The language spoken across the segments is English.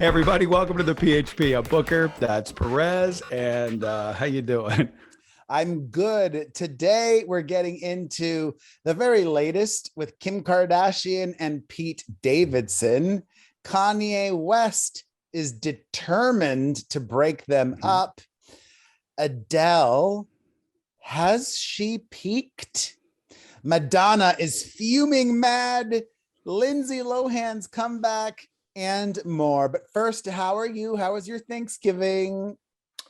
Hey everybody, welcome to the PHP. I'm Booker. That's Perez. And how you doing? I'm good. Today, we're getting into the very latest with Kim Kardashian and Pete Davidson. Kanye West is determined to break them up. Adele, has she peaked? Madonna is fuming mad. Lindsay Lohan's comeback and more. But first, how are you? How was your Thanksgiving?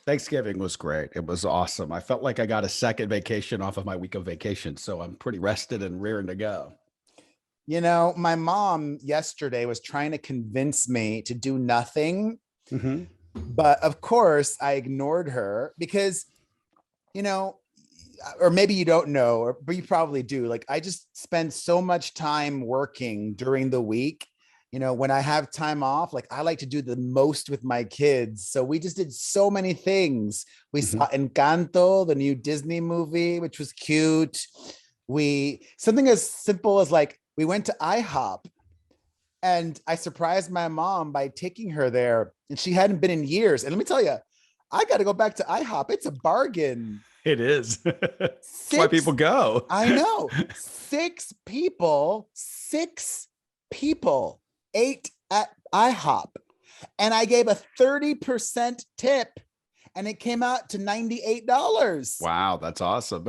Thanksgiving was great. It was awesome. I felt like I got a second vacation off of my week of vacation. So I'm pretty rested and rearing to go. You know, my mom yesterday was trying to convince me to do nothing. But of course, I ignored her because, you know, or maybe you don't know, but you probably do. Like, I just spend so much time working during the week. You know, when I have time off, like I like to do the most with my kids. So we just did so many things. We saw Encanto, the new Disney movie, which was cute. Something as simple as like, we went to IHOP and I surprised my mom by taking her there, and she hadn't been in years. And let me tell you, I got to go back to IHOP. It's a bargain. It is. That's why people go. I know. Six people ate at IHOP, and I gave a 30% tip, and it came out to $98. Wow, that's awesome.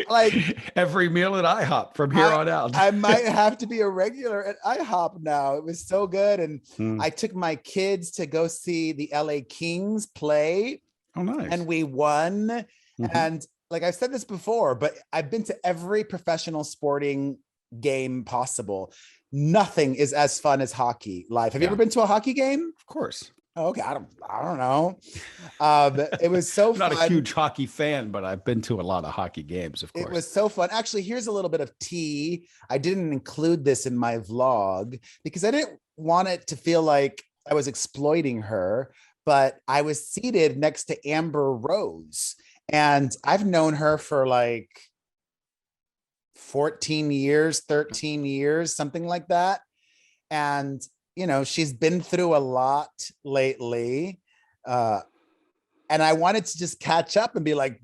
Like every meal at IHOP from here on out. I might have to be a regular at IHOP now. It was so good. And I took my kids to go see the LA Kings play. Oh, nice. And we won. And like I've said this before, but I've been to every professional sporting game possible. Nothing is as fun as hockey live. Have you ever been to a hockey game? Of course. Oh, okay, I don't know. It was so fun. I'm not a huge hockey fan, but I've been to a lot of hockey games, of course. It was so fun. Actually, here's a little bit of tea. I didn't include this in my vlog because I didn't want it to feel like I was exploiting her, but I was seated next to Amber Rose, and I've known her for like 14 years, 13 years, something like that. And you know, she's been through a lot lately. And I wanted to just catch up and be like,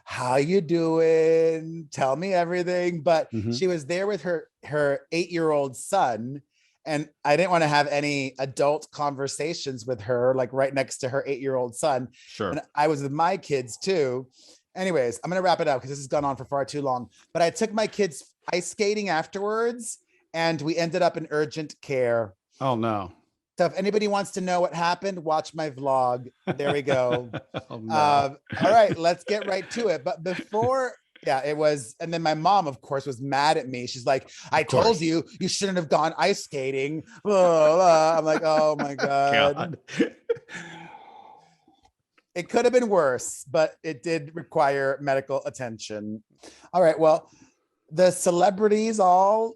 how you doing? Tell me everything. But she was there with her 8-year-old son. And I didn't want to have any adult conversations with her, like right next to her 8-year-old son. Sure. And I was with my kids too. Anyways, I'm going to wrap it up because this has gone on for far too long. But I took my kids ice skating afterwards, and we ended up in urgent care. Oh, no. So if anybody wants to know what happened, watch my vlog. There we go. Oh, no. All right, let's get right to it. But before, it was. And then my mom, of course, was mad at me. She's like, I told you shouldn't have gone ice skating. Blah, blah. I'm like, oh my God. It could have been worse, but it did require medical attention. All right, well, the celebrities all,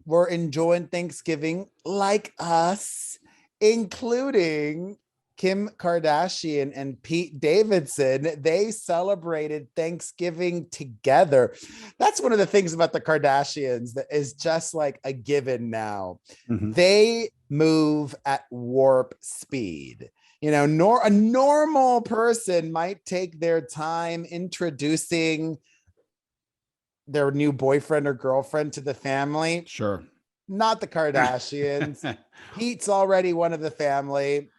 were enjoying Thanksgiving like us, including Kim Kardashian and Pete Davidson. They celebrated Thanksgiving together. That's one of the things about the Kardashians that is just like a given now. They move at warp speed. You know, a normal person might take their time introducing their new boyfriend or girlfriend to the family. Sure. Not the Kardashians. Pete's already one of the family.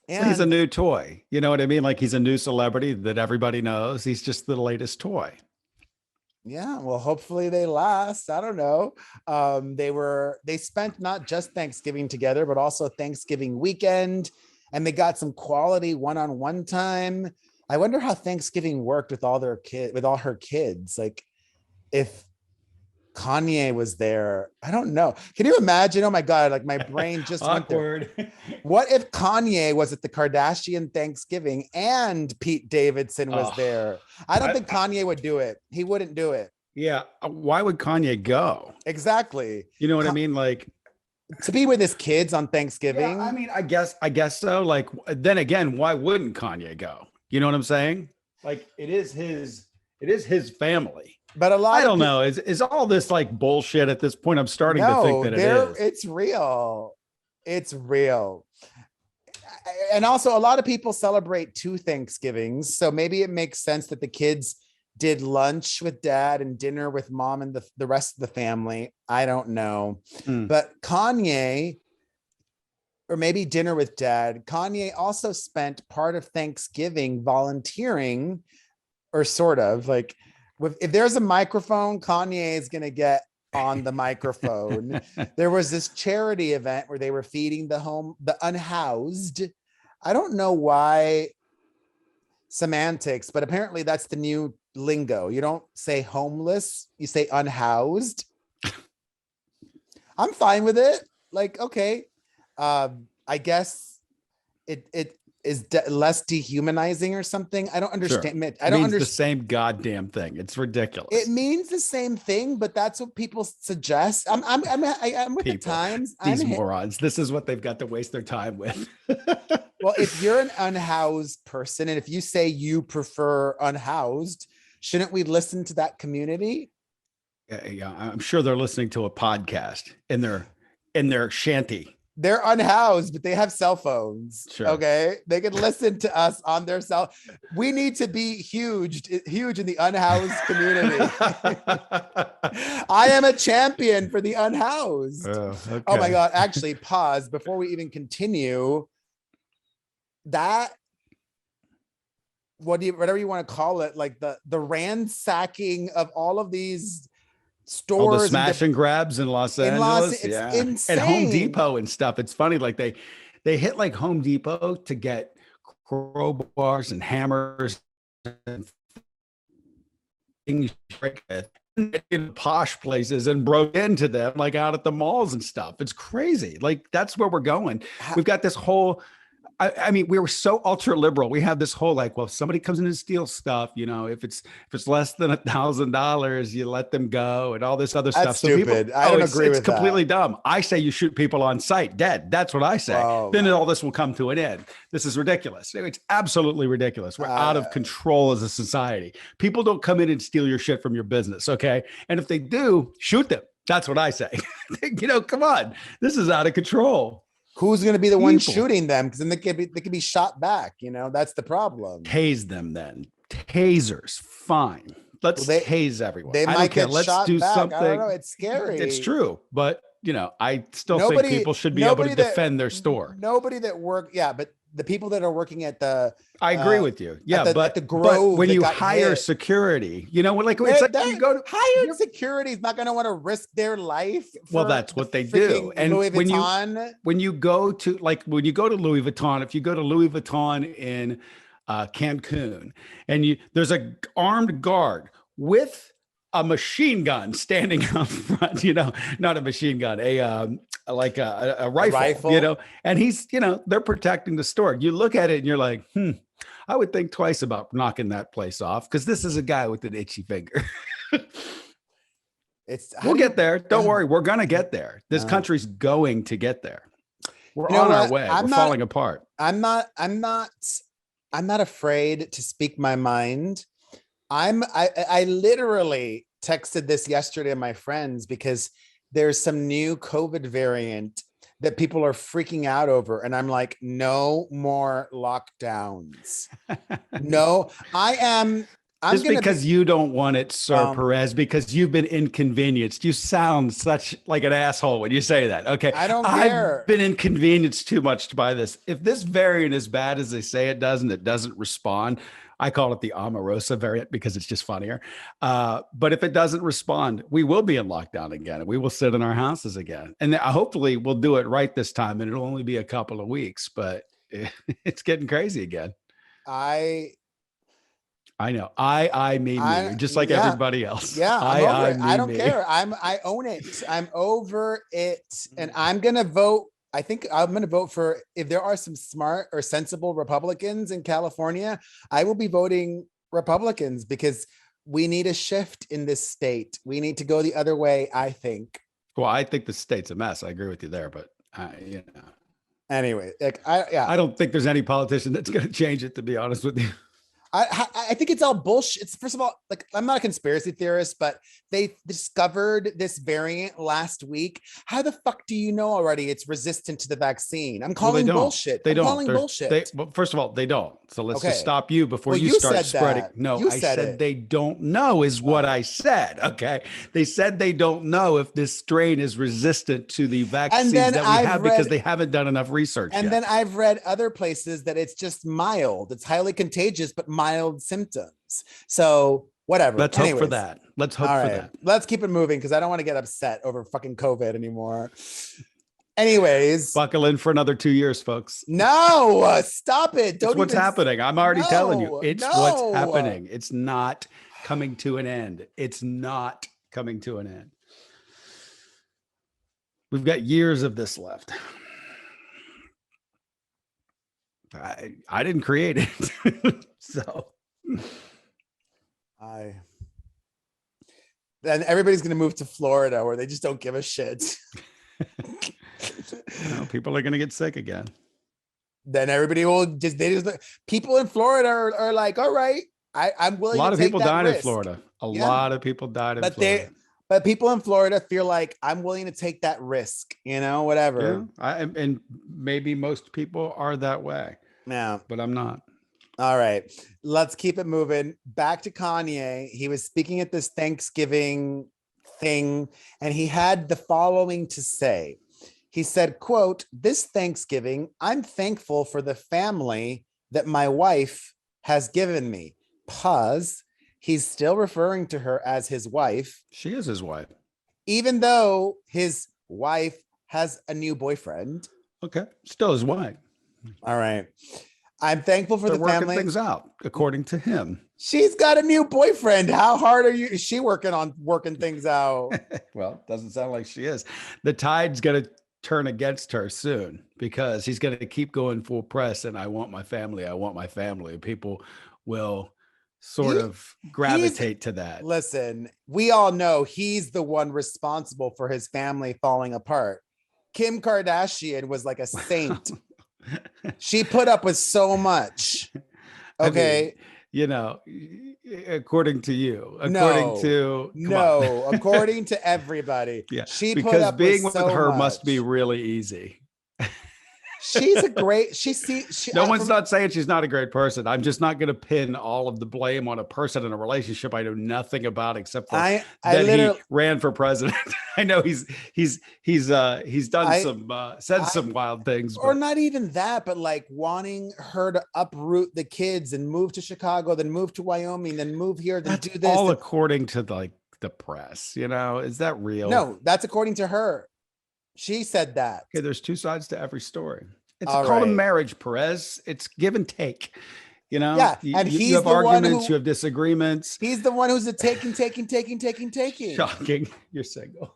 And he's a new toy. You know what I mean? Like, he's a new celebrity that everybody knows. He's just the latest toy. Yeah, well, hopefully they last. I don't know. They spent not just Thanksgiving together, but also Thanksgiving weekend, and they got some quality one-on-one time. I wonder how Thanksgiving worked with all her kids. Like, if Kanye was there, I don't know. Can you imagine? Oh my God, like my brain just awkward. Went there. What if Kanye was at the Kardashian Thanksgiving and Pete Davidson was there? I don't think Kanye would do it. He wouldn't do it. Yeah. Why would Kanye go? Exactly. You know what I mean? Like, to be with his kids on Thanksgiving. Yeah, I mean, I guess so. Like, then again, why wouldn't Kanye go? You know what I'm saying? Like, it is his family. But I don't know. Is all this like bullshit at this point? I'm starting to think that it is. It's real. It's real. and also a lot of people celebrate 2 Thanksgivings. So maybe it makes sense that the kids did lunch with dad and dinner with mom and the rest of the family. I don't know. But Kanye, or maybe dinner with dad, Kanye also spent part of Thanksgiving volunteering, or sort of like, if there's a microphone, Kanye is going to get on the microphone. There was this charity event where they were feeding the unhoused. I don't know why, semantics, but apparently that's the new lingo. You don't say homeless, you say unhoused. I'm fine with it. Like, okay. I guess it is less dehumanizing or something. I don't understand. Sure. I don't understand. The same goddamn thing. It's ridiculous. It means the same thing, but that's what people suggest. I'm with the times. These morons. This is what they've got to waste their time with. Well, if you're an unhoused person, and if you say you prefer unhoused, shouldn't we listen to that community? Yeah, I'm sure they're listening to a podcast in their shanty. They're unhoused, but they have cell phones. Sure. Okay. They can listen to us on their cell. We need to be huge in the unhoused community. I am a champion for the unhoused. Okay. Oh my God. Actually, pause before we even continue. That, whatever you want to call it, like the ransacking of all of these stores, the smash and grabs in Los Angeles, it's insane. And Home Depot and stuff. It's funny, like they hit like Home Depot to get crowbars and hammers and things in posh places and broke into them, like out at the malls and stuff. It's crazy. Like that's where we're going. We've got this whole. I mean, we were so ultra liberal. We have this whole like, well, if somebody comes in and steals stuff, if it's less than $1,000, you let them go and all this other stuff. That's stupid. I don't agree with that. It's completely dumb. I say you shoot people on sight, dead. That's what I say. Then all this will come to an end. This is ridiculous. It's absolutely ridiculous. We're out of control as a society. People don't come in and steal your shit from your business, okay? And if they do, shoot them. That's what I say. Come on. This is out of control. Who's going to be the one shooting them? Because then they could be shot back. That's the problem. Tase them then. Tasers, fine. Let's tase everyone. They might get shot do back. something. I don't know. It's scary. It's true, but I still think people should be able to defend their store. Nobody that but the people that are working at the, I agree with you. Yeah, at the Grove, but when you hire security, it's like you go to hired security is not going to want to risk their life. Well, that's what they do. And Louis Vuitton. when you go to Louis Vuitton, if you go to Louis Vuitton in Cancun, and there's a armed guard with a machine gun standing up front, not a machine gun, a rifle, and he's, they're protecting the store. You look at it and you're like, I would think twice about knocking that place off because this is a guy with an itchy finger. We'll get there. Don't worry. We're going to get there. This country's going to get there. We're on our way. We're falling apart. I'm not afraid to speak my mind. I literally texted this yesterday to my friends because there's some new COVID variant that people are freaking out over. And I'm like, no more lockdowns. No, just because you don't want it, Sir Perez, because you've been inconvenienced. You sound such like an asshole when you say that. Okay. I don't care. I've been inconvenienced too much by this. If this variant is bad as they say it does, and it doesn't respond, I call it the Omarosa variant because it's just funnier. But if it doesn't respond, we will be in lockdown again and we will sit in our houses again. And hopefully we'll do it right this time. And it'll only be a couple of weeks, but it's getting crazy again. I know. Me, just like everybody else. Yeah. I don't care. I own it. I'm over it. And I'm going to vote. I think I'm going to vote for, if there are some smart or sensible Republicans in California, I will be voting Republicans because we need a shift in this state. We need to go the other way, I think. Well, I think the state's a mess. I agree with you there, but anyway, I don't think there's any politician that's going to change it, to be honest with you. I think it's all bullshit. It's, first of all, like, I'm not a conspiracy theorist, but they discovered this variant last week. How the fuck do you know already it's resistant to the vaccine? I'm Well, they calling don't. bullshit. They I'm don't. calling bullshit. Well, first of all, they don't. So let's just Okay. stop you before Well, you you start said spreading. that. No, You I said said it. they don't know is what I said. Okay. They said they don't know if this strain is resistant to the And vaccines then that we I've have because read, they haven't done enough research and yet. then I've read other places that it's just mild. It's highly contagious, but mild symptoms. So whatever. Let's hope for that. Let's hope All for right. that. Let's keep it moving because I don't want to get upset over fucking COVID anymore. Anyways, Buckle in for another 2 years, folks. no, stop it. It's what's happening. I'm already telling you. It's what's No. happening. It's not coming to an end. It's not coming to an end. We've got years of this left. I didn't create it. So then everybody's going to move to Florida where they just don't give a shit. people are going to get sick again. Then everybody will people in Florida are like, all right, I'm willing to take that risk. A lot of people died in Florida. A lot of people died in Florida. But people in Florida feel like I'm willing to take that risk, whatever. Yeah, and maybe most people are that way. Yeah. But I'm not. All right. Let's keep it moving. Back to Kanye. He was speaking at this Thanksgiving thing, and he had the following to say. He said, quote, "This Thanksgiving, I'm thankful for the family that my wife has given me." Pause. He's still referring to her as his wife. She is his wife. Even though his wife has a new boyfriend. Okay. Still his wife. All right. I'm thankful for the family. Working things out, according to him. She's got a new boyfriend. How hard is she working on working things out? Well, doesn't sound like she is. The tide's going to turn against her soon because he's going to keep going full press. And I want my family. I want my family. People will sort of gravitate to that. Listen, we all know he's the one responsible for his family falling apart. Kim Kardashian was like a saint. She put up with so much. Okay. I mean, according to you, according to everybody. Yeah. She because put up being with with so her much. must be really easy. She's a great, no one's not saying she's not a great person. I'm just not going to pin all of the blame on a person in a relationship I know nothing about except for that he ran for president. I know he's done some wild things, or not even that, but like wanting her to uproot the kids and move to Chicago, then move to Wyoming, then move here, then do this. All according to like the press, is that real? No, that's according to her. She said that. Okay, there's two sides to every story. It's called a marriage, Perez. It's give and take. Yeah, and you have arguments, you have disagreements. He's the one who's taking. Shocking. You're single.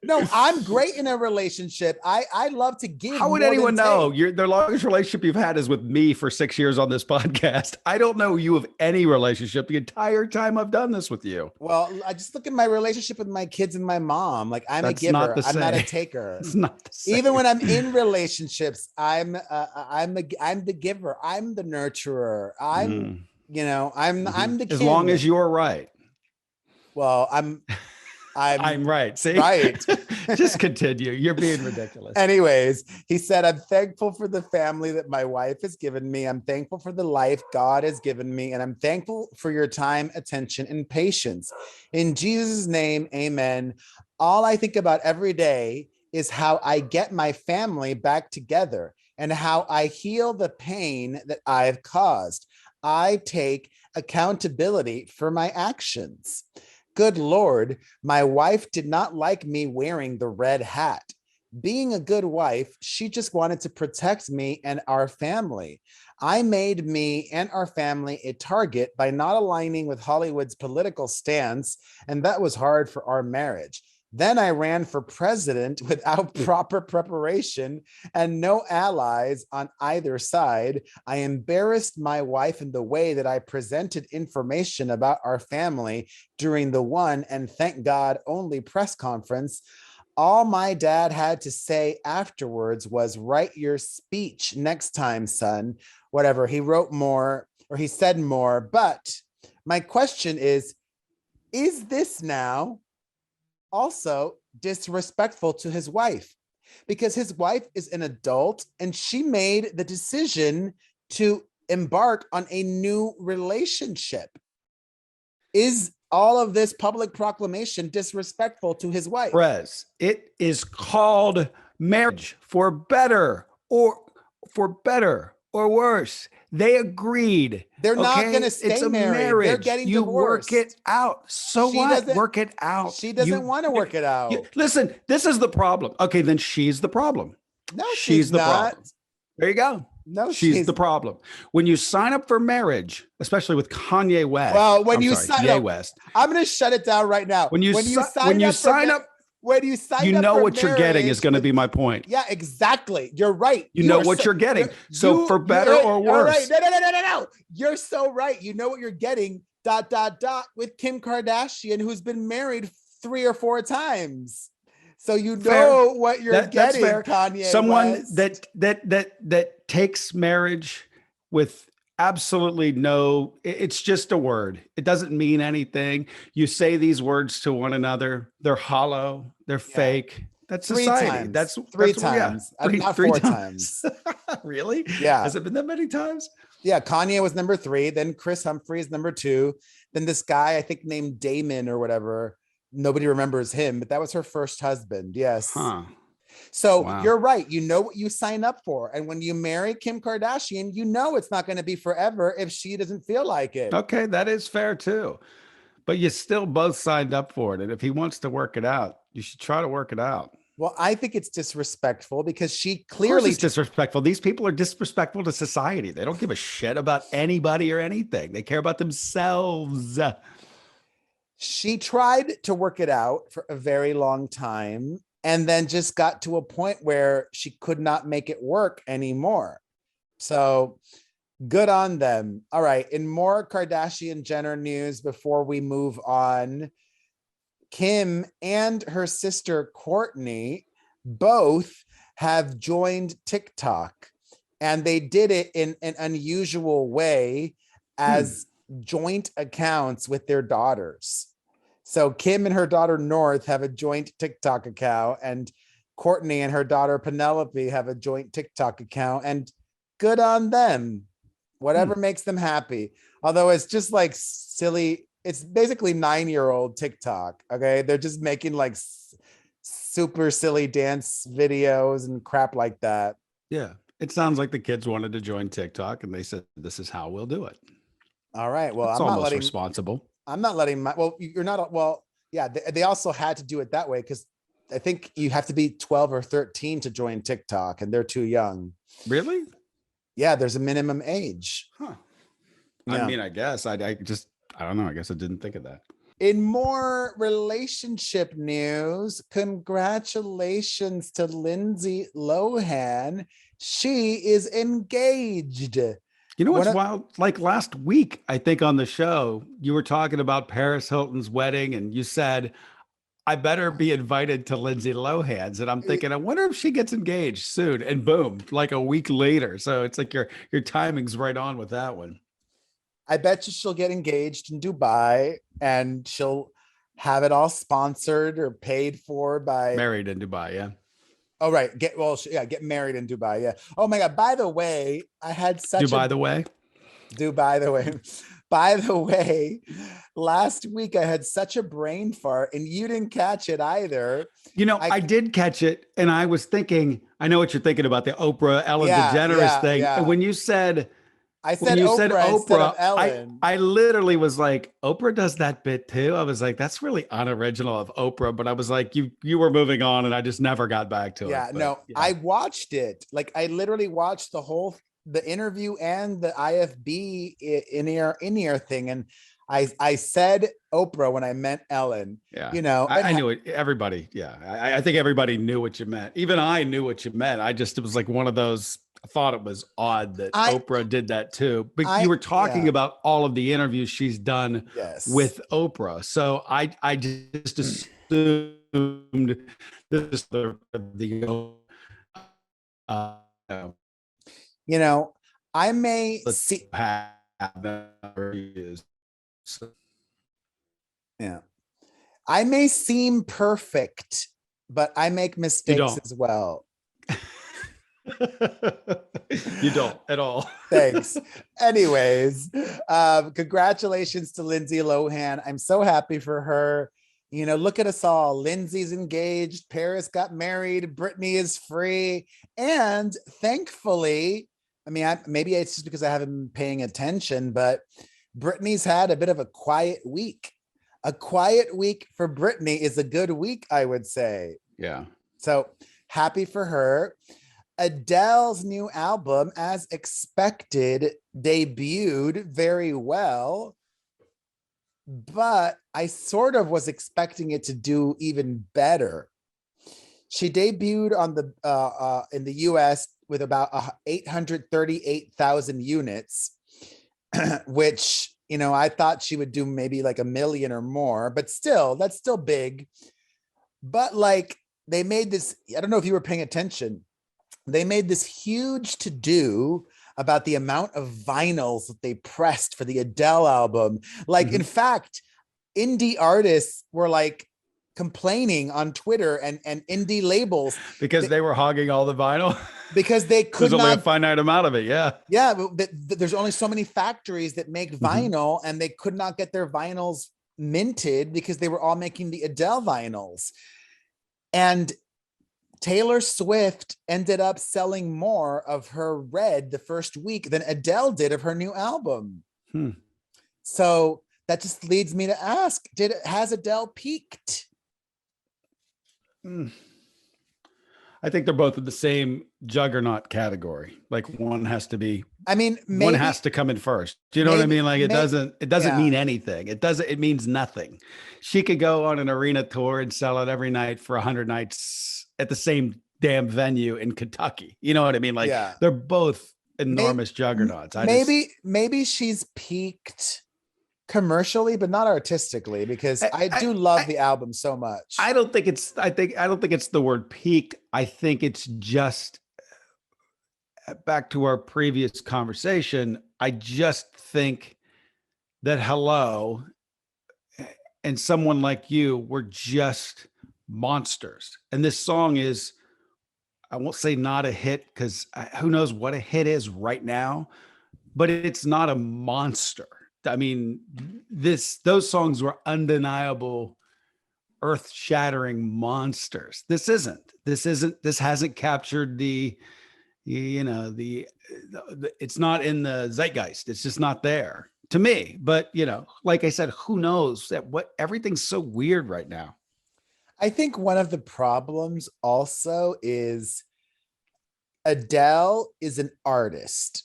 No, I'm great in a relationship. I love to give. How would anyone know? The longest relationship you've had is with me for 6 years on this podcast. I don't know you of any relationship the entire time I've done this with you. Well, I just look at my relationship with my kids and my mom. Like I'm a giver. I'm not a taker. It's not the same. Even when I'm in relationships, I'm the giver. I'm the nurturer. I'm the kid. As long as you're right. Well, I'm right. See? Right. Just continue. You're being ridiculous. Anyways, he said, "I'm thankful for the family that my wife has given me. I'm thankful for the life God has given me. And I'm thankful for your time, attention, and patience. In Jesus' name, amen. All I think about every day is how I get my family back together and how I heal the pain that I've caused. I take accountability for my actions. Good Lord, my wife did not like me wearing the red hat. Being a good wife, she just wanted to protect me and our family. I made me and our family a target by not aligning with Hollywood's political stance, and that was hard for our marriage. Then I ran for president without proper preparation and no allies on either side. I embarrassed my wife in the way that I presented information about our family during the one, and thank God, only press conference. All my dad had to say afterwards was, write your speech next time, son. Whatever. He wrote more. or he said more. But my question is this now also disrespectful to his wife? Because his wife is an adult and she made the decision to embark on a new relationship. Is all of this public proclamation disrespectful to his wife? Perez, it is called marriage for better or worse. They agreed. They're not going to stay it's a married. Marriage. They're getting you divorced. Work it out. So She what? doesn't- Work it out. She doesn't want to work it out. Listen, this is the problem. Okay, then she's the problem. No, she's the not. problem. There you go. No, she's the problem. When you sign up for marriage, especially with Kanye West. Well, when you sign up, West. I'm going to shut it down right now. When you sign up, you know what you're getting is going to be my point. Yeah, exactly. You're right. You know what you're getting. So for better or worse. Right. No. You're so right. You know what you're getting. ... with Kim Kardashian, who's been married 3 or 4 times. So you know what you're getting, Kanye. Someone West. that takes marriage with absolutely no, it's just a word. It doesn't mean anything. You say these words to one another. They're hollow. They're fake. That's 3 society. times. That's 3 times. Not 4 times. Really? Yeah. Has it been that many times? Yeah. Kanye was number 3. Then Chris Humphries, number 2. Then this guy, I think named Damon or whatever. Nobody remembers him, but that was her first husband. Yes. Huh. So You're right. You know what you sign up for. And when you marry Kim Kardashian, you know it's not going to be forever if she doesn't feel like it. Okay, that is fair too. But you still both signed up for it. And if he wants to work it out, you should try to work it out. Well, I think it's disrespectful because she clearly is disrespectful. These people are disrespectful to society. They don't give a shit about anybody or anything. They care about themselves. She tried to work it out for a very long time and then just got to a point where she could not make it work anymore. So good on them. All right. In more Kardashian Jenner news before we move on, Kim and her sister Kourtney both have joined TikTok, and they did it in an unusual way as joint accounts with their daughters. So Kim and her daughter North have a joint TikTok account, and Kourtney and her daughter Penelope have a joint TikTok account, and good on them. Whatever makes them happy. Although it's just like silly. It's basically 9-year-old TikTok. Okay. They're just making like super silly dance videos and crap like that. Yeah. It sounds like the kids wanted to join TikTok and they said, this is how we'll do it. All right. Well, it's almost responsible. I'm not letting you're not. Well, yeah, they also had to do it that way because I think you have to be 12 or 13 to join TikTok and they're too young. Really? Yeah. There's a minimum age. Huh. Yeah. I mean, I guess I don't know. I guess I didn't think of that. In more relationship news, congratulations to Lindsay Lohan. She is engaged. You know what's wild? Like last week, I think on the show, you were talking about Perez Hilton's wedding and you said, I better be invited to Lindsay Lohan's. And I'm thinking, I wonder if she gets engaged soon. And boom, like a week later. So it's like your timing's right on with that one. I bet you she'll get engaged in Dubai and she'll have it all sponsored or paid for by married in Dubai. Yeah. Oh, right. Get married in Dubai. Yeah. Oh my God. By the way, I had such Dubai the way. By the way, last week I had such a brain fart and you didn't catch it either. You know, I did catch it and I was thinking, I know what you're thinking about the Oprah, Ellen DeGeneres thing. Yeah. And when you said Oprah instead of Ellen. I literally was like, Oprah does that bit too. I was like, that's really unoriginal of Oprah. But I was like, you were moving on and I just never got back to it. Yeah, I watched it. Like I literally watched the interview and the IFB in-ear thing. And I said Oprah when I meant Ellen. Yeah. You know, I knew it. Everybody. Yeah. I think everybody knew what you meant. Even I knew what you meant. It was like one of those, I thought it was odd that Oprah did that too. But you were talking about all of the interviews she's done with Oprah. So I just assumed this the you know, I may see is. So, Yeah. I may seem perfect, but I make mistakes as well. You don't at all. Thanks. Anyways, congratulations to Lindsay Lohan. I'm so happy for her. You know, look at us all. Lindsay's engaged. Paris got married. Britney is free. And thankfully, I mean, maybe it's just because I haven't been paying attention, but Britney's had a bit of a quiet week. A quiet week for Britney is a good week, I would say. Yeah. So happy for her. Adele's new album, as expected, debuted very well, but I sort of was expecting it to do even better. She debuted on the in the US with about 838,000 units, which, you know, I thought she would do maybe like 1 million or more, but still, that's still big. But like, they made this, I don't know if you were paying attention, they made this huge to-do about the amount of vinyls that they pressed for the Adele album. Like, in fact, indie artists were like complaining on Twitter and indie labels because they were hogging all the vinyl. Because they could There's not, only a finite amount of it. Yeah. Yeah. There's only so many factories that make vinyl, and they could not get their vinyls minted because they were all making the Adele vinyls. And Taylor Swift ended up selling more of her Red the first week than Adele did of her new album. So that just leads me to ask, has Adele peaked? I think they're both in the same juggernaut category. Like, one has to be, I mean, maybe, one has to come in first. Do you know what I mean? Like, it doesn't yeah. mean anything. It means nothing. She could go on an arena tour and sell it every night for 100 nights at the same damn venue in Kentucky. You know what I mean? Like, Yeah. they're both enormous juggernauts. Maybe she's peaked commercially, but not artistically, because I do love the album so much. I don't think it's the word peak. I think it's just, back to our previous conversation, I just think that Hello and Someone Like You were just monsters. And this song is, I won't say not a hit, because who knows what a hit is right now, but it's not a monster. I mean, those songs were undeniable, earth-shattering monsters. This hasn't captured the it's not in the zeitgeist. It's just not there to me. But, you know, like I said, who knows everything's so weird right now. I think one of the problems also is Adele is an artist.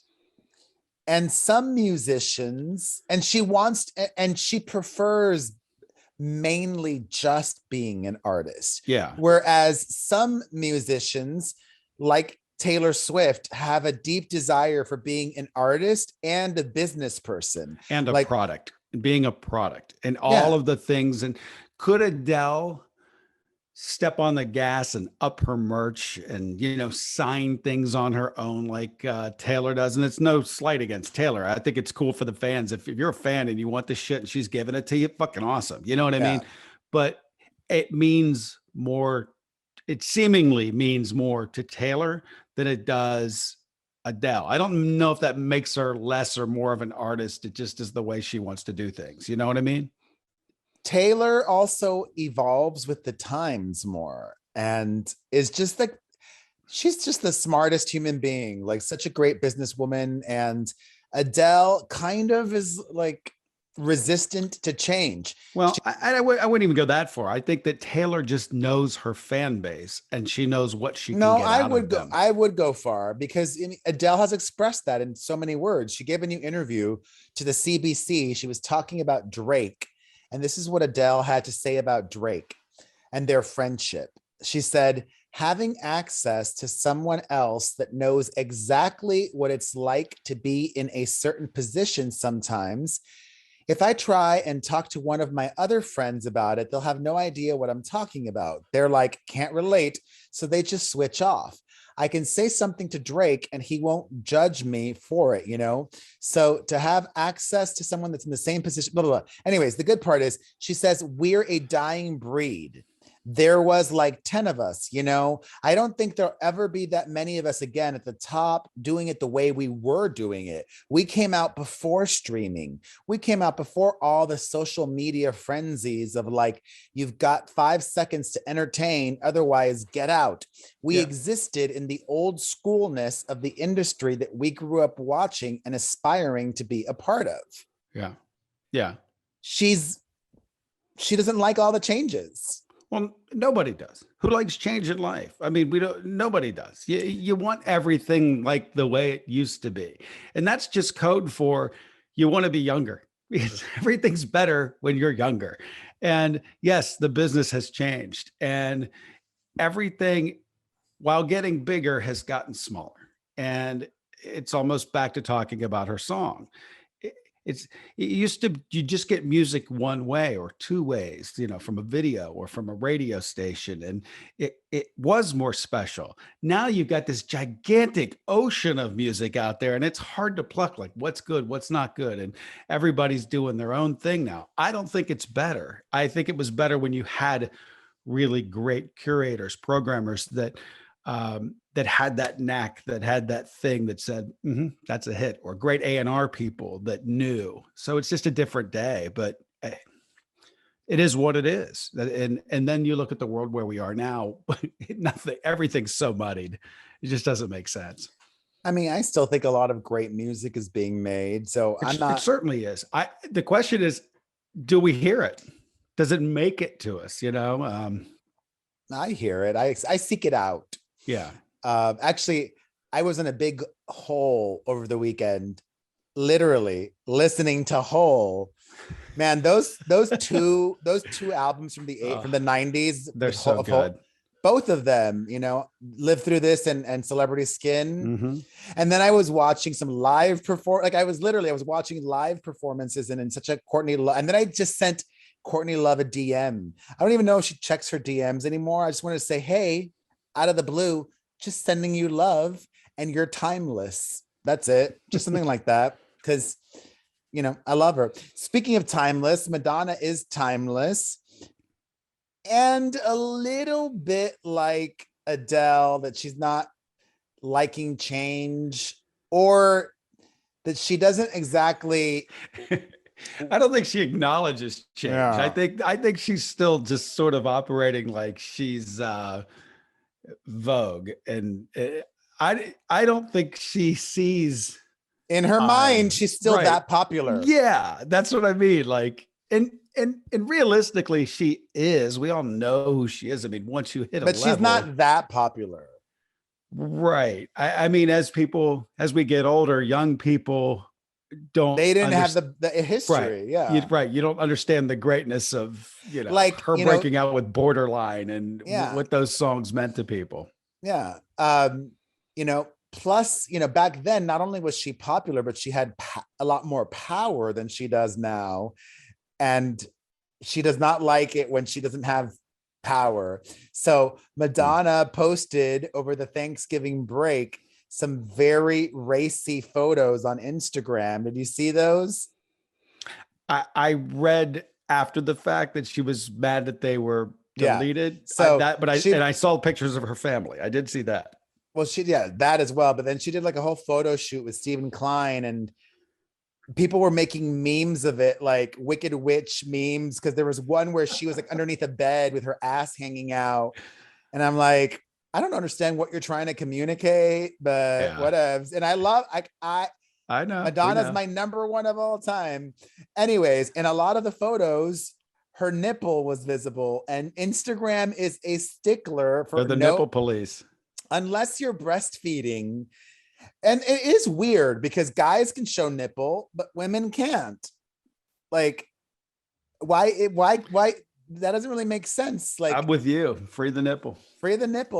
And some musicians, and she prefers mainly just being an artist. Yeah. Whereas some musicians, like Taylor Swift, have a deep desire for being an artist and a business person. And a product, being a product, and all of the things. And could Adele step on the gas and up her merch and, you know, sign things on her own like Taylor does? And it's no slight against Taylor. I think it's cool for the fans. If you're a fan and you want this shit and she's giving it to you, fucking awesome. You know what I mean? But it means more. It seemingly means more to Taylor than it does Adele. I don't know if that makes her less or more of an artist. It just is the way she wants to do things. You know what I mean? Taylor also evolves with the times more, and is just like, she's just the smartest human being, like such a great businesswoman. And Adele kind of is like resistant to change. Well, I wouldn't even go that far. I think that Taylor just knows her fan base, and she knows what she can get out of them. I would go far, because Adele has expressed that in so many words. She gave a new interview to the CBC. She was talking about Drake. And this is what Adele had to say about Drake and their friendship. She said, having access to someone else that knows exactly what it's like to be in a certain position sometimes if I try and talk to one of my other friends about it, they'll have no idea what I'm talking about. They're like, can't relate. So they just switch off. I can say something to Drake and he won't judge me for it, you know? So to have access to someone that's in the same position, blah, blah, blah. Anyways, the good part is she says, we're a dying breed. There was like 10 of us, you know? I don't think there'll ever be that many of us again at the top doing it the way we were doing it. We came out before streaming. We came out before all the social media frenzies of like, you've got 5 seconds to entertain, otherwise get out. We existed in the old schoolness of the industry that we grew up watching and aspiring to be a part of. Yeah. Yeah. She doesn't like all the changes. Well, nobody does. Who likes change in life? I mean, nobody does. You want everything like the way it used to be. And that's just code for you want to be younger because everything's better when you're younger. And yes, the business has changed and everything, while getting bigger, has gotten smaller. And it's almost back to talking about her song. It used to, you just get music one way or two ways, you know, from a video or from a radio station. And it was more special. Now you've got this gigantic ocean of music out there and it's hard to pluck like what's good, what's not good. And everybody's doing their own thing now. I don't think it's better. I think it was better when you had really great curators, programmers that had that knack, that had that thing that said, that's a hit, or great A&R people that knew. So it's just a different day, but it is what it is. And then you look at the world where we are now, everything's so muddied. It just doesn't make sense. I mean, I still think a lot of great music is being made. So It certainly is. The question is, do we hear it? Does it make it to us? You know? I hear it. I seek it out. Yeah. Actually, I was in a big hole over the weekend, literally listening to Hole. Man, those two albums from the 90s, they're so good. Both of them, you know, Live Through This and Celebrity Skin. And then I was watching some live I was watching live performances and in such a Kourtney and then I just sent Kourtney Love a DM. I don't even know if she checks her DMs anymore. I just wanted to say, hey, out of the blue, just sending you love and you're timeless. That's it. Just something like that. Because, you know, I love her. Speaking of timeless, Madonna is timeless. And a little bit like Adele, that she's not liking change or that she doesn't exactly... I don't think she acknowledges change. Yeah. I think she's still just sort of operating like she's Vogue, and I don't think she sees in her mind she's still that popular. Yeah, that's what I mean. Like, and realistically, she is. We all know who she is. I mean, once you hit a level, she's not that popular, right? I mean, as we get older, young people didn't have the history. Right. You don't understand the greatness of, you know, like her breaking out with Borderline and what those songs meant to people. Yeah. You know, plus, you know, back then, not only was she popular, but she had a lot more power than she does now. And she does not like it when she doesn't have power. So Madonna posted over the Thanksgiving break some very racy photos on Instagram. Did you see those? I read after the fact that she was mad that they were deleted. Yeah. I saw pictures of her family. I did see that. Well, that as well. But then she did like a whole photo shoot with Stephen Klein and people were making memes of it, like Wicked Witch memes. Cause there was one where she was like underneath a bed with her ass hanging out. And I'm like, I don't understand what you're trying to communicate, but whatever. And I know Madonna's my number one of all time. Anyways, in a lot of the photos, her nipple was visible, and Instagram is a stickler for the nipple police. Unless you're breastfeeding. And it is weird because guys can show nipple, but women can't. Like, why? That doesn't really make sense. Like, I'm with you. Free the nipple.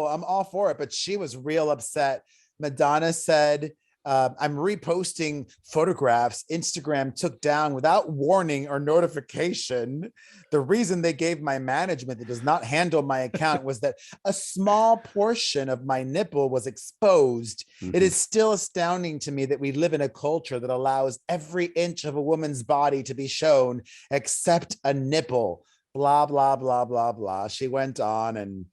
I'm all for it. But she was real upset. Madonna said, I'm reposting photographs Instagram took down without warning or notification. The reason they gave my management that does not handle my account was that a small portion of my nipple was exposed. Mm-hmm. It is still astounding to me that we live in a culture that allows every inch of a woman's body to be shown except a nipple. Blah, blah, blah, blah, blah. She went on and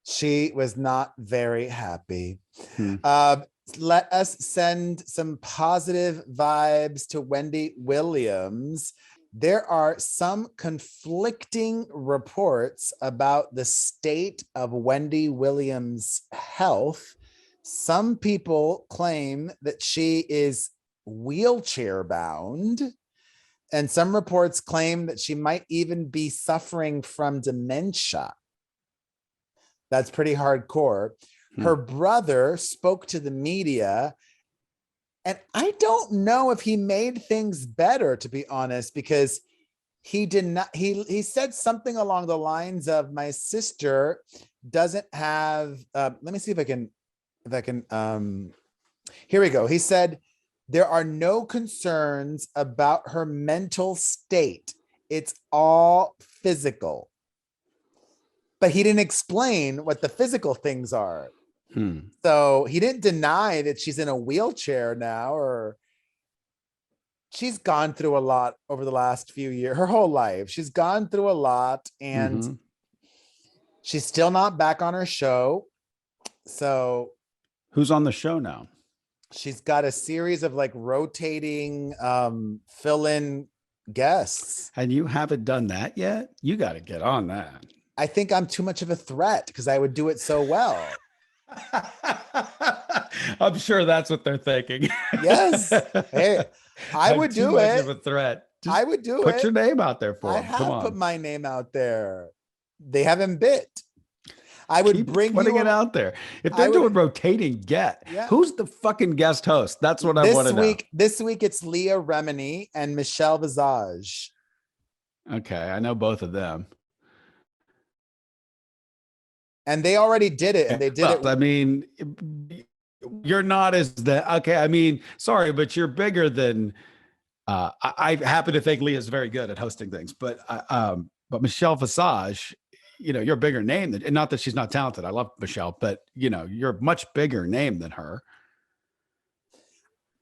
she was not very happy. Let us send some positive vibes to Wendy Williams. There are some conflicting reports about the state of Wendy Williams' health. Some people claim that she is wheelchair bound, and some reports claim that she might even be suffering from dementia. That's pretty hardcore. Her brother spoke to the media, and I don't know if he made things better, to be honest, because he did not, he said something along the lines of, my sister doesn't have, let me see if I can, here we go. He said, there are no concerns about her mental state. It's all physical. But he didn't explain what the physical things are. So he didn't deny that she's in a wheelchair now, or she's gone through a lot over the last few years, her whole life. She's gone through a lot, and she's still not back on her show. So who's on the show now? She's got a series of like rotating fill-in guests. And you haven't done that yet? You got to get on that. I think I'm too much of a threat because I would do it so well. I'm sure that's what they're thinking. Yes. Hey, I would do it. Of a threat. Just I would do it. Put your name out there for them. I have put my name out there. They haven't bit. I would bring putting it out there. If they're doing rotating who's the fucking guest host? That's what I want to know. This week it's Leah Remini and Michelle Visage. Okay, I know both of them. And they already did it, and they did it. I mean, you're not as okay. I mean, sorry, but you're bigger than. I happen to think Leah's very good at hosting things, but Michelle Visage, you're a bigger name and not that she's not talented. I love Michelle, but you're a much bigger name than her.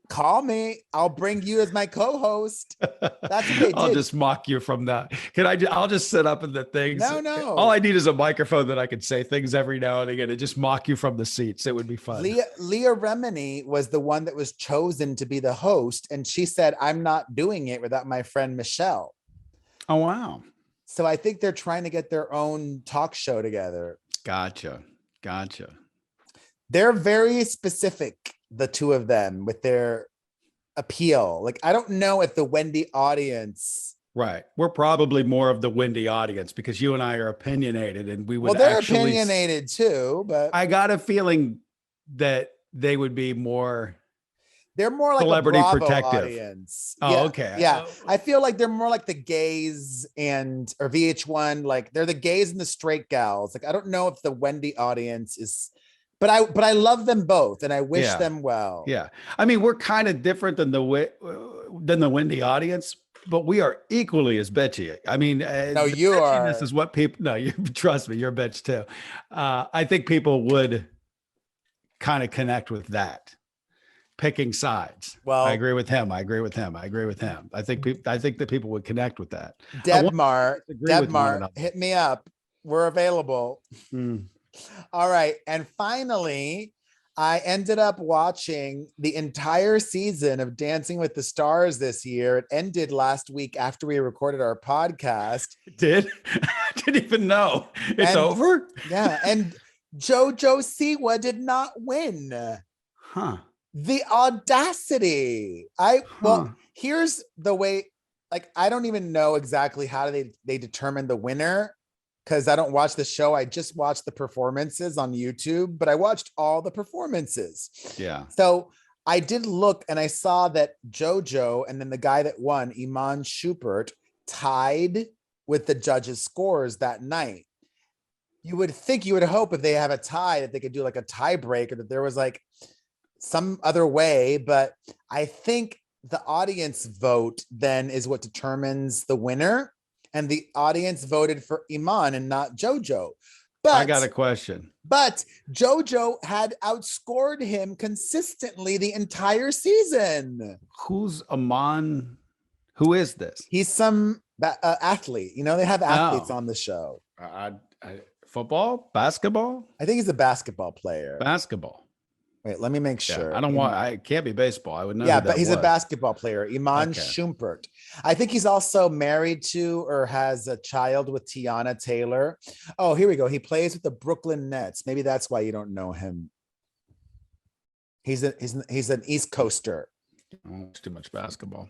Call me. I'll bring you as my co-host. That's what they did. I'll just mock you from that. I'll just sit up in the things. No. All I need is a microphone that I can say things every now and again and just mock you from the seats. It would be fun. Leah Remini was the one that was chosen to be the host. And she said, I'm not doing it without my friend Michelle. Oh, wow. So I think they're trying to get their own talk show together. Gotcha. They're very specific, the two of them, with their appeal. Like, I don't know if the Wendy audience. Right. We're probably more of the Wendy audience because you and I are opinionated, and we would. Well, they're opinionated too, but I got a feeling that they would be more. They're more like celebrity a Bravo protective audience. Oh, yeah, okay. Yeah. I feel like they're more like the gays or VH1. Like they're the gays and the straight gals. Like, I don't know if the Wendy audience is, but I love them both, and I wish them well. Yeah. I mean, we're kind of different than the Wendy audience, but we are equally as bitchy. I mean, no, you are. This is what people. No, you trust me. You're a bitch too. I think people would kind of connect with that. Picking sides. Well, I agree with him. I think that people would connect with that. Debmar, hit me up. We're available. All right. And finally, I ended up watching the entire season of Dancing with the Stars this year. It ended last week after we recorded our podcast. It did? I didn't even know. It's over? Yeah. And JoJo Siwa did not win. Huh. The audacity. Here's the way, like, I don't even know exactly how they determine the winner because I don't watch the show. I just watched the performances on YouTube, but I watched all the performances. Yeah. So I did look, and I saw that JoJo and then the guy that won, Iman Shumpert, tied with the judges' scores that night. You would hope if they have a tie that they could do like a tie break, or that there was like some other way, but I think the audience vote then is what determines the winner. And the audience voted for Iman and not JoJo. I got But a question. JoJo had outscored him consistently the entire season. Who's Amon? Who is this? He's some athlete. You know, they have athletes Oh. on the show. Football? Basketball? I think he's a basketball player. Basketball. Wait, let me make sure. I can't be baseball. I would know. Yeah, but he's a basketball player, Iman Shumpert. I think he's also married to or has a child with Tiana Taylor. Oh, here we go. He plays with the Brooklyn Nets. Maybe that's why you don't know him. He's an East Coaster. It's too much basketball.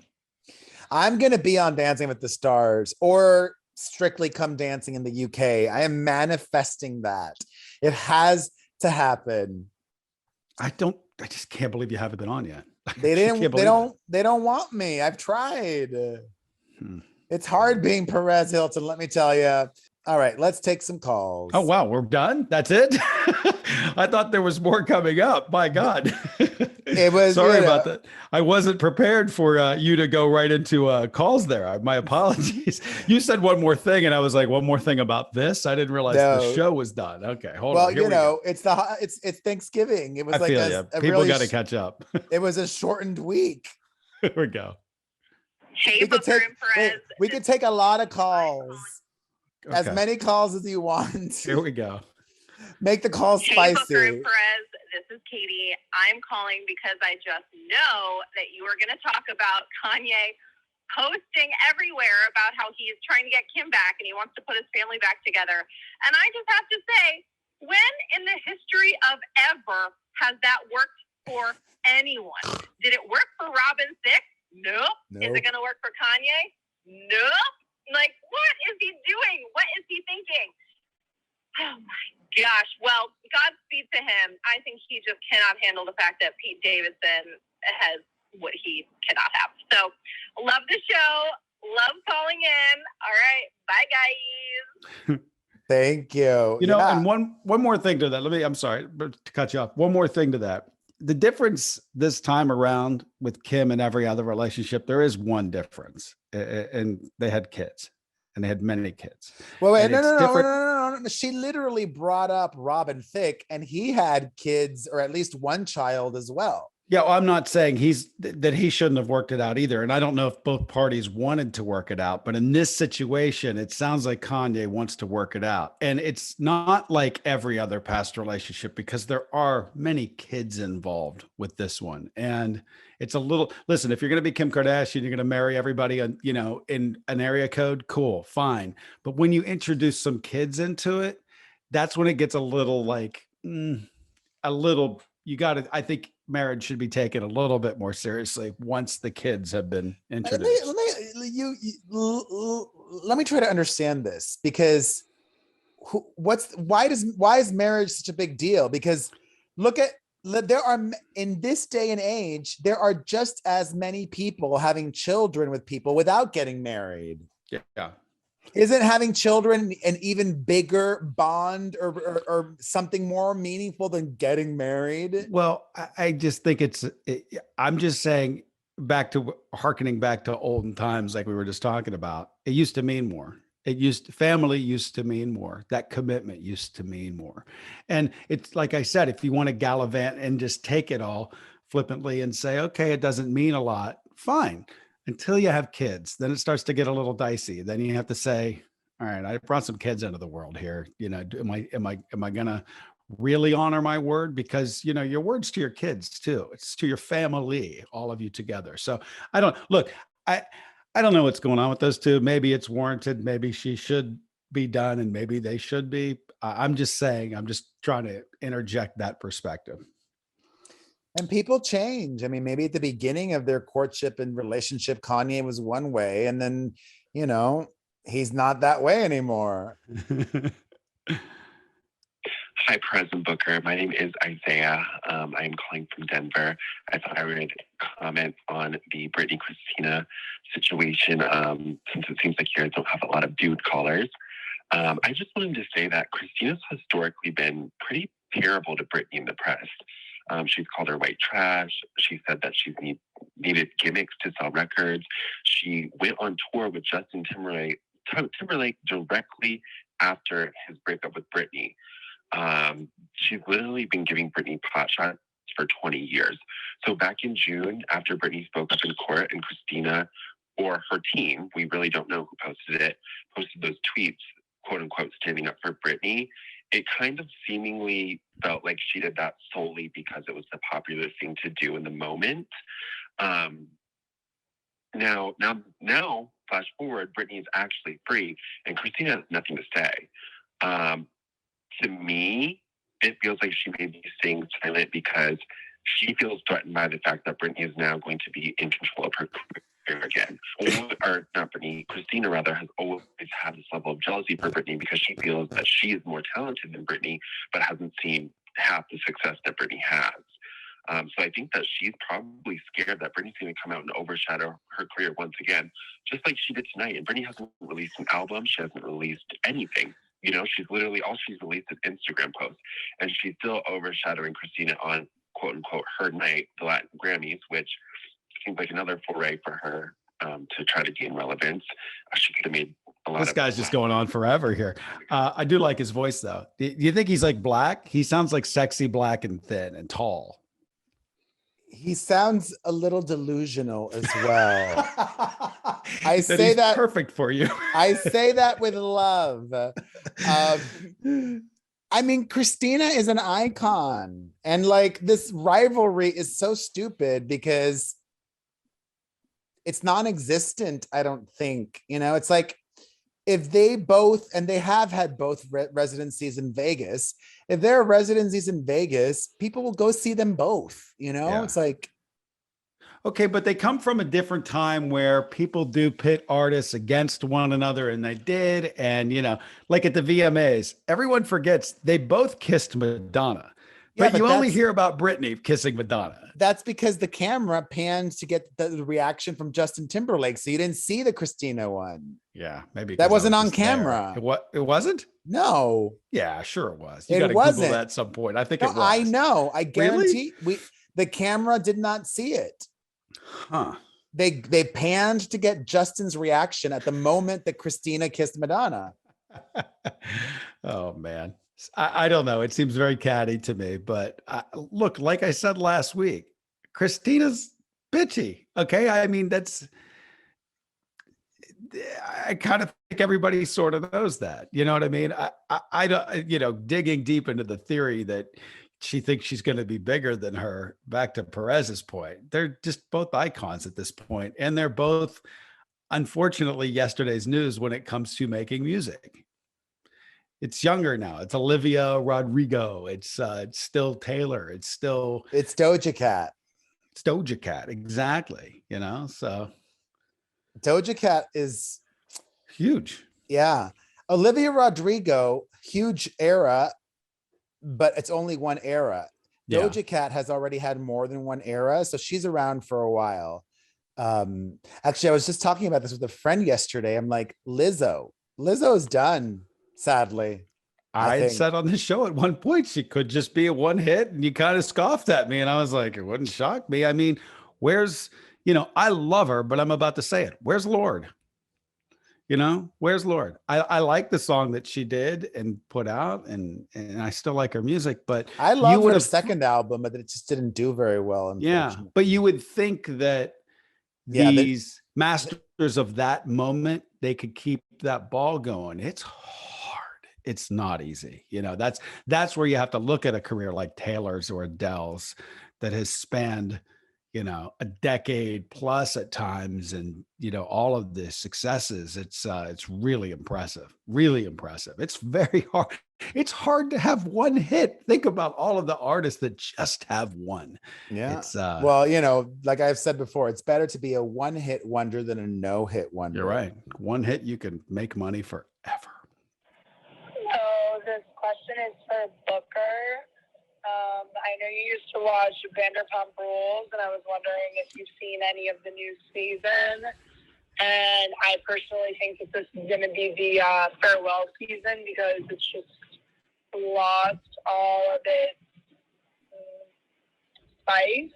I'm gonna be on Dancing with the Stars or Strictly Come Dancing in the UK. I am manifesting that. It has to happen. I just can't believe you haven't been on yet. They don't want me. I've tried. It's hard being Perez Hilton, let me tell you. All right, let's take some calls. Oh, wow. We're done. That's it. I thought there was more coming up. My God. It was sorry about that. I wasn't prepared for you to go right into calls there. My apologies. You said one more thing, and I was like, one more thing about this. I didn't realize the show was done. Okay, hold on. Well, it's Thanksgiving. It was people got to catch up. It was a shortened week. Here we go. Hey, we could take a lot of calls. Okay. As many calls as you want. Here we go. Make the call spicy. Hey, Perez, this is Katie. I'm calling because I just know that you are going to talk about Kanye posting everywhere about how he is trying to get Kim back and he wants to put his family back together. And I just have to say, when in the history of ever has that worked for anyone? Did it work for Robin Thicke? Nope. Is it going to work for Kanye? Nope. Like, what is he doing? What is he thinking? Oh my gosh. Well, Godspeed to him. I think he just cannot handle the fact that Pete Davidson has what he cannot have. So, love the show. Love calling in. All right. Bye, guys. Thank you. You know, and one more thing to that. I'm sorry to cut you off. One more thing to that. The difference this time around with Kim and every other relationship, there is one difference. And they had kids, and they had many kids. Well, wait, no. She literally brought up Robin Thicke, and he had kids, or at least one child as well. Yeah, well, I'm not saying that he shouldn't have worked it out either. And I don't know if both parties wanted to work it out, but in this situation, it sounds like Kanye wants to work it out. And it's not like every other past relationship because there are many kids involved with this one. And it's listen, if you're going to be Kim Kardashian, you're going to marry everybody, in an area code, cool, fine. But when you introduce some kids into it, that's when it gets a little I think marriage should be taken a little bit more seriously once the kids have been introduced. Let me try to understand this, because why is marriage such a big deal? Because there are, in this day and age, there are just as many people having children with people without getting married. Yeah. Isn't having children an even bigger bond or something more meaningful than getting married? Well, I just think I'm just saying, harkening back to olden times, like we were just talking about, it used to mean more. Family used to mean more. That commitment used to mean more. And it's like I said, if you want to gallivant and just take it all flippantly and say, okay, it doesn't mean a lot, fine. Until you have kids, then it starts to get a little dicey. Then you have to say, all right, I brought some kids into the world here. Am I gonna really honor my word? Because your word's to your kids too. It's to your family, all of you together. So I don't know what's going on with those two. Maybe it's warranted. Maybe she should be done, and maybe they should be. I'm just trying to interject that perspective. And people change. I mean, maybe at the beginning of their courtship and relationship, Kanye was one way, and then, he's not that way anymore. Hi, President Booker. My name is Isaiah. I'm calling from Denver. I thought I would comment on the Britney Christina situation, since it seems like you guys don't have a lot of dude callers. I just wanted to say that Christina's historically been pretty terrible to Britney in the press. She's called her white trash. She said that she's needed gimmicks to sell records. She went on tour with Justin Timberlake directly after his breakup with Britney. She's literally been giving Britney pot shots for 20 years. So back in June, after Britney spoke up in court and Christina or her team, we really don't know who posted it, posted those tweets, quote unquote, standing up for Britney, it kind of seemingly felt like she did that solely because it was the popular thing to do in the moment. Now, flash forward, Britney is actually free, and Christina has nothing to say. To me, it feels like she may be staying silent because she feels threatened by the fact that Britney is now going to be in control of her career again. Or not Britney, Christina rather has always had this level of jealousy for Britney because she feels that she is more talented than Britney, but hasn't seen half the success that Britney has. So I think that she's probably scared that Britney's going to come out and overshadow her career once again, just like she did tonight. And Britney hasn't released an album. She hasn't released anything. You know, she's literally, all she's released is Instagram posts. And she's still overshadowing Christina on, quote unquote, her night, the Latin Grammys, which seems like another foray for her to try to gain relevance. She could have made a lot This guy's just going on forever here. I do like his voice, though. Do you think he's like black? He sounds like sexy, black, and thin and tall. He sounds a little delusional as well. I say he's that perfect for you. I say that with love. I mean, Christina is an icon, and like this rivalry is so stupid because it's non-existent. I don't think, you know, it's like if they both, and they have had both residencies in Vegas, if there are residencies in Vegas, people will go see them both, you know. Yeah. It's like, okay, but they come from a different time where people do pit artists against one another, and they did. And, you know, like at the VMAs, everyone forgets they both kissed Madonna. But you only hear about Britney kissing Madonna. That's because the camera panned to get the reaction from Justin Timberlake. So you didn't see the Christina one. Yeah, maybe. That wasn't on camera. It wasn't? No. Yeah, sure it was. You got to Google that at some point. I think it was. I know. I guarantee the camera did not see it. Huh. They panned to get Justin's reaction at the moment that Christina kissed Madonna. Oh, man. I don't know. It seems very catty to me, but look, like I said last week, Christina's bitchy. Okay. I mean, I kind of think everybody sort of knows that, you know what I mean? I don't, you know, digging deep into the theory that she thinks she's going to be bigger than her, back to Perez's point. They're just both icons at this point, and they're both, unfortunately, yesterday's news when it comes to making music. It's younger now. It's Olivia Rodrigo. It's still Taylor. It's Doja Cat. It's Doja Cat. Exactly. You know, so Doja Cat is huge. Yeah. Olivia Rodrigo, huge era, but it's only one era. Yeah. Doja Cat has already had more than one era, so she's around for a while. Actually, I was just talking about this with a friend yesterday. I'm like, Lizzo's done. Sadly, I had said on this show at one point she could just be a one hit, and you kind of scoffed at me, and I was like, it wouldn't shock me. I mean, where's, you know, I love her, but I'm about to say it. Where's Lord? You know, where's Lord? I like the song that she did and put out, and I still like her music, but I love her second album, but it just didn't do very well. Yeah, but you would think that these masters of that moment, they could keep that ball going. It's hard. It's not easy. You know, that's where you have to look at a career like Taylor's or Adele's that has spanned, you know, a decade plus at times, and, you know, all of the successes. It's really impressive. Really impressive. It's very hard. It's hard to have one hit. Think about all of the artists that just have one. Yeah. Well, you know, like I've said before, it's better to be a one-hit wonder than a no-hit wonder. You're right. One hit, you can make money forever. So this question is for Booker. I know you used to watch Vanderpump Rules, and I was wondering if you've seen any of the new season. And I personally think that this is going to be the farewell season because it's just lost all of its spice,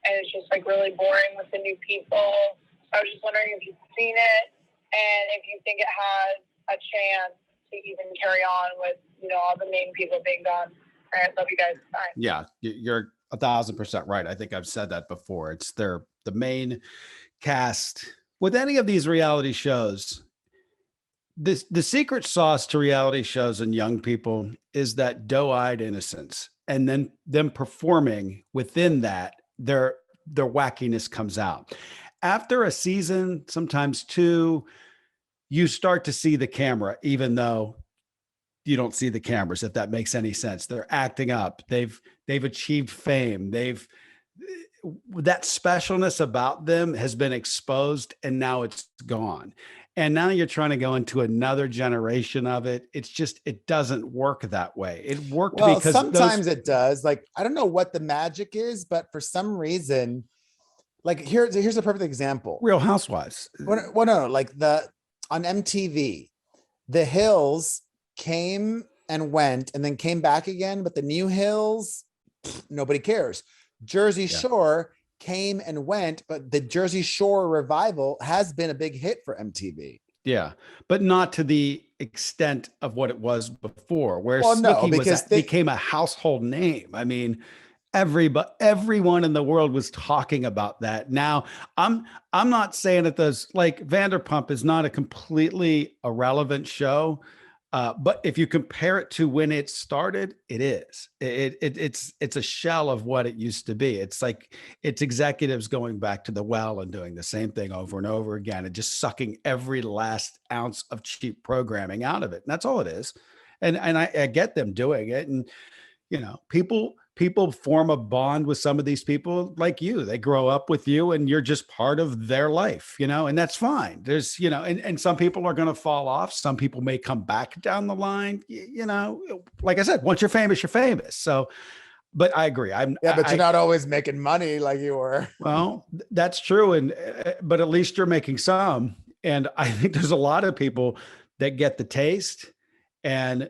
and it's just like really boring with the new people. So I was just wondering if you've seen it and if you think it has a chance to even carry on with, you know, all the main people being gone. All right, love you guys. Bye. Yeah, you're 1,000% right. I think I've said that before. It's the main cast with any of these reality shows. The secret sauce to reality shows and young people is that doe-eyed innocence, and then them performing within that, their wackiness comes out. After a season, sometimes two, you start to see the camera, even though you don't see the cameras, if that makes any sense. They're acting up. They've achieved fame. That specialness about them has been exposed, and now it's gone. And now you're trying to go into another generation of it. It's just, it doesn't work that way. It worked because sometimes it does. Like, I don't know what the magic is, but for some reason, like here's a perfect example. Real Housewives. Well, no, like on MTV, The Hills came and went and then came back again, but the new Hills, nobody cares. Jersey Shore came and went, but the Jersey Shore revival has been a big hit for MTV. Yeah, but not to the extent of what it was before, where Snooki became a household name. I mean, everyone in the world was talking about that. Now, I'm not saying that Vanderpump is not a completely irrelevant show. But if you compare it to when it started, it is. It's a shell of what it used to be. It's like it's executives going back to the well and doing the same thing over and over again and just sucking every last ounce of cheap programming out of it. And that's all it is. And I get them doing it. And you know, people form a bond with some of these people like you. They grow up with you and you're just part of their life, you know, and that's fine. There's, you know, and some people are going to fall off. Some people may come back down the line, you know, like I said, once you're famous, you're famous. So, but I agree. But you're not always making money like you were. Well, that's true. And, but at least you're making some. And I think there's a lot of people that get the taste and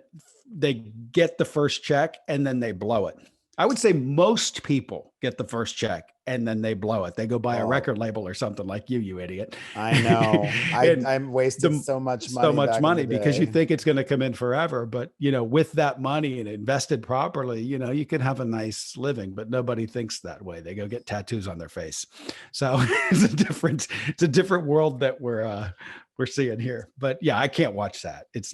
they get the first check and then they blow it. I would say most people get the first check and then they blow it. They go buy a record label or something like you idiot. I know. I'm wasting so much money. Because you think it's going to come in forever. But, you know, with that money and invested properly, you know, you can have a nice living, but nobody thinks that way. They go get tattoos on their face. So it's a different world that we're seeing here. But yeah, I can't watch that. That's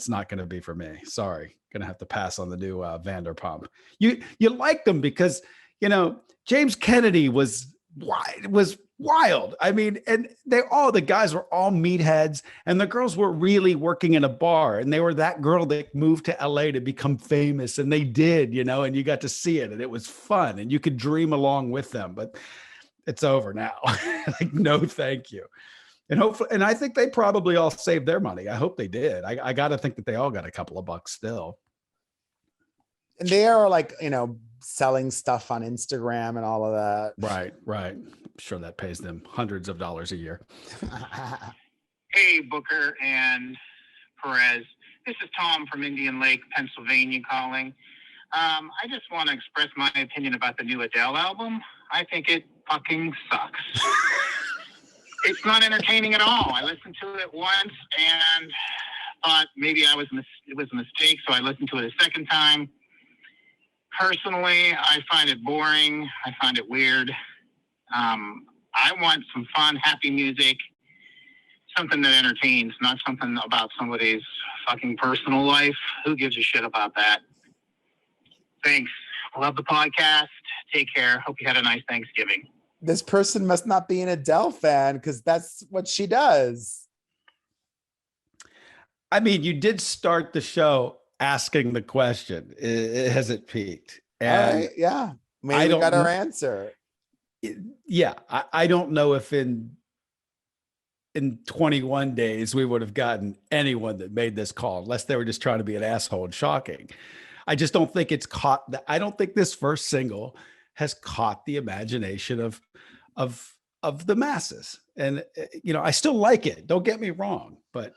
not going to be for me. Sorry. Going to have to pass on the new Vanderpump. You like them because, you know, James Kennedy was wild. I mean, and the guys were all meatheads and the girls were really working in a bar and they were that girl that moved to LA to become famous and they did, you know, and you got to see it and it was fun and you could dream along with them, but it's over now. Like, no, thank you. And hopefully, and I think they probably all saved their money. I hope they did. I got to think that they all got a couple of bucks still. And they are like, you know, selling stuff on Instagram and all of that. Right. I'm sure that pays them hundreds of dollars a year. Hey, Booker and Perez. This is Tom from Indian Lake, Pennsylvania calling. I just want to express my opinion about the new Adele album. I think it fucking sucks. It's not entertaining at all. I listened to it once and thought maybe it was a mistake, so I listened to it a second time. Personally, I find it boring. I find it weird. I want some fun, happy music, something that entertains, not something about somebody's fucking personal life. Who gives a shit about that? Thanks. Love the podcast. Take care. Hope you had a nice Thanksgiving. This person must not be an Adele fan because that's what she does. I mean, you did start the show asking the question, has it peaked? And yeah, maybe we got our answer. Yeah, I don't know if in 21 days we would have gotten anyone that made this call, unless they were just trying to be an asshole and shocking. I just don't think it's caught. I don't think this first single has caught the imagination of the masses. And, you know, I still like it. Don't get me wrong, but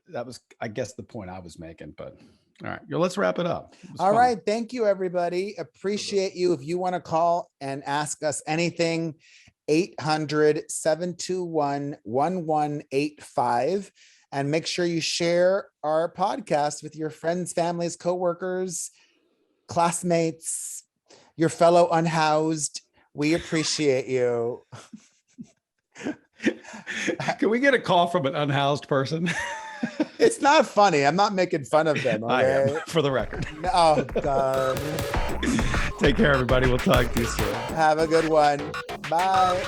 that was, I guess, the point I was making. But All right. Let's wrap it up. All right. Thank you, everybody. Appreciate you. If you want to call and ask us anything, 800-721-1185. And make sure you share our podcast with your friends, families, coworkers, classmates, your fellow unhoused. We appreciate you. Can we get a call from an unhoused person? It's not funny. I'm not making fun of them. Okay? I am, for the record. Oh, God. Take care, everybody. We'll talk to you soon. Have a good one. Bye.